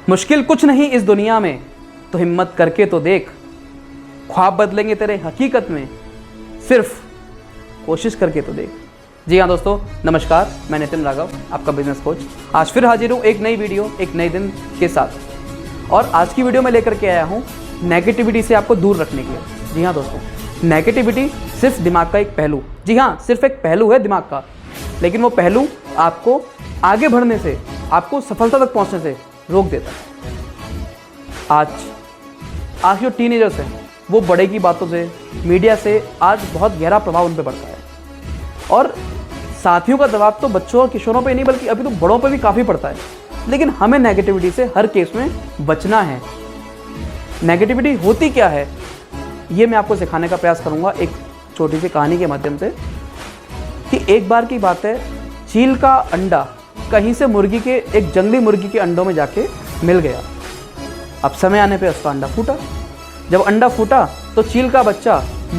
मुश्किल कुछ नहीं इस दुनिया में, तो हिम्मत करके तो देख। ख्वाब बदलेंगे तेरे हकीकत में, सिर्फ कोशिश करके तो देख। जी हाँ दोस्तों, नमस्कार। मैं नितिन राघव, आपका बिजनेस कोच। आज फिर हाजिर हूँ एक नई वीडियो, एक नए दिन के साथ। और आज की वीडियो में लेकर के आया हूँ नेगेटिविटी से आपको दूर रखने के लिए। जी हाँ दोस्तों, नेगेटिविटी सिर्फ दिमाग का एक पहलू, जी हाँ सिर्फ एक पहलू है दिमाग का, लेकिन वो पहलू आपको आगे बढ़ने से, आपको सफलता तक पहुँचने से रोक देता है। आज जो टीनेजर्स हैं वो बड़े की बातों से, मीडिया से आज बहुत गहरा प्रभाव उन पर पड़ता है। और साथियों का दबाव तो बच्चों और किशोरों पे नहीं बल्कि अभी तो बड़ों पे भी काफ़ी पड़ता है। लेकिन हमें नेगेटिविटी से हर केस में बचना है। नेगेटिविटी होती क्या है ये मैं आपको सिखाने का प्रयास करूंगा एक छोटी सी कहानी के माध्यम से। कि एक बार की बात है, चील का अंडा कहीं से मुर्गी के, एक जंगली मुर्गी के अंडों में जाके मिल गया। अब समय आने पे उसका अंडा फूटा। जब अंडा फूटा तो चील का बच्चा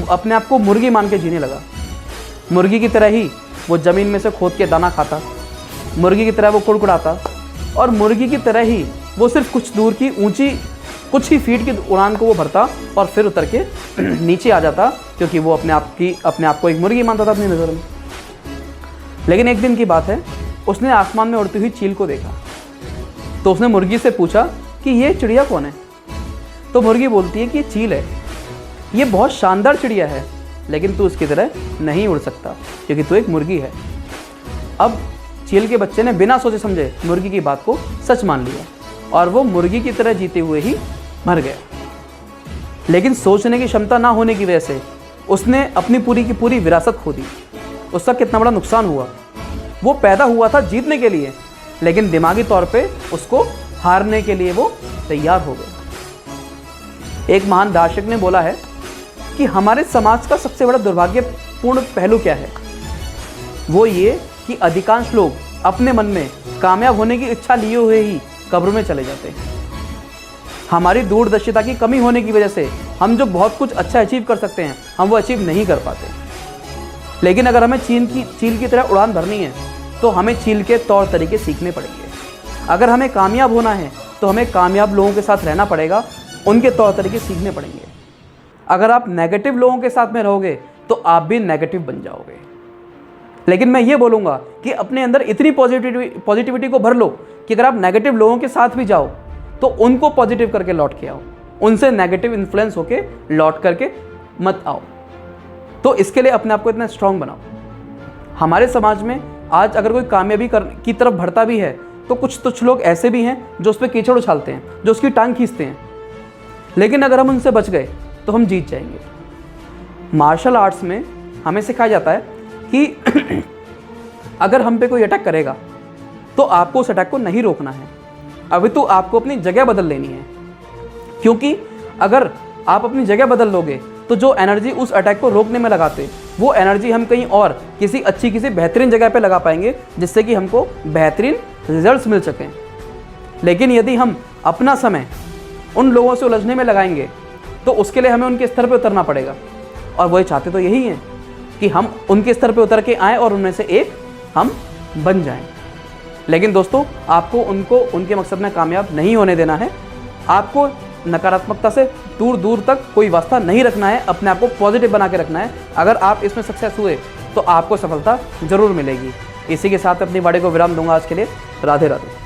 अपने आप को मुर्गी मान के जीने लगा। मुर्गी की तरह ही वो ज़मीन में से खोद के दाना खाता, मुर्गी की तरह वो कुड़कुड़ाता, और मुर्गी की तरह ही वो सिर्फ कुछ दूर की ऊंची, कुछ ही फीट की उड़ान को वो भरता और फिर उतर के नीचे आ जाता, क्योंकि वो अपने आप को एक मुर्गी मानता था अपनी नज़र में। लेकिन एक दिन की बात है, उसने आसमान में उड़ती हुई चील को देखा। तो उसने मुर्गी से पूछा कि ये चिड़िया कौन है। तो मुर्गी बोलती है कि ये चील है, ये बहुत शानदार चिड़िया है, लेकिन तू उसकी तरह नहीं उड़ सकता क्योंकि तू एक मुर्गी है। अब चील के बच्चे ने बिना सोचे समझे मुर्गी की बात को सच मान लिया और वो मुर्गी की तरह जीते हुए ही मर गया। लेकिन सोचने की क्षमता ना होने की वजह से उसने अपनी पूरी की पूरी विरासत खो दी। उसका कितना बड़ा नुकसान हुआ। वो पैदा हुआ था जीतने के लिए, लेकिन दिमागी तौर पे उसको हारने के लिए वो तैयार हो गए। एक महान दार्शनिक ने बोला है कि हमारे समाज का सबसे बड़ा दुर्भाग्यपूर्ण पहलू क्या है। वो ये कि अधिकांश लोग अपने मन में कामयाब होने की इच्छा लिए हुए ही कब्र में चले जाते हैं। हमारी दूरदर्शिता की कमी होने की वजह से हम जो बहुत कुछ अच्छा अचीव कर सकते हैं, हम वो अचीव नहीं कर पाते। लेकिन अगर हमें चील की तरह उड़ान भरनी है तो हमें चील के तौर तरीके सीखने पड़ेंगे। अगर हमें कामयाब होना है तो हमें कामयाब लोगों के साथ रहना पड़ेगा, उनके तौर तरीके सीखने पड़ेंगे। अगर आप नेगेटिव लोगों के साथ में रहोगे तो आप भी नेगेटिव बन जाओगे। लेकिन मैं ये बोलूँगा कि अपने अंदर इतनी पॉजिटिविटी को भर लो कि अगर आप नेगेटिव लोगों के साथ भी जाओ तो उनको पॉजिटिव करके लौट के आओ, उनसे नेगेटिव इन्फ्लुएंस होके लौट करके मत आओ। तो इसके लिए अपने आप को इतना स्ट्रांग बनाओ। हमारे समाज में आज अगर कोई कामयाबी की तरफ बढ़ता भी है तो कुछ लोग ऐसे भी हैं जो उस पर कीचड़ उछालते हैं, जो उसकी टांग खींचते हैं। लेकिन अगर हम उनसे बच गए तो हम जीत जाएंगे। मार्शल आर्ट्स में हमें सिखाया जाता है कि अगर हम पे कोई अटैक करेगा तो आपको उस अटैक को नहीं रोकना है, अभी तो आपको अपनी जगह बदल लेनी है। क्योंकि अगर आप अपनी जगह बदल लोगे तो जो एनर्जी उस अटैक को रोकने में लगाते, वो एनर्जी हम कहीं और किसी बेहतरीन जगह पे लगा पाएंगे, जिससे कि हमको बेहतरीन रिजल्ट्स मिल सकें। लेकिन यदि हम अपना समय उन लोगों से उलझने में लगाएंगे तो उसके लिए हमें उनके स्तर पे उतरना पड़ेगा। और वही चाहते तो यही हैं कि हम उनके स्तर पे उतर के आएँ और उनमें से एक हम बन जाएं। लेकिन दोस्तों, आपको उनके मकसद में कामयाब नहीं होने देना है। आपको नकारात्मकता से दूर दूर तक कोई वास्ता नहीं रखना है, अपने आप को पॉजिटिव बना के रखना है। अगर आप इसमें सक्सेस हुए तो आपको सफलता जरूर मिलेगी। इसी के साथ अपनी वाणी को विराम दूंगा आज के लिए। राधे राधे।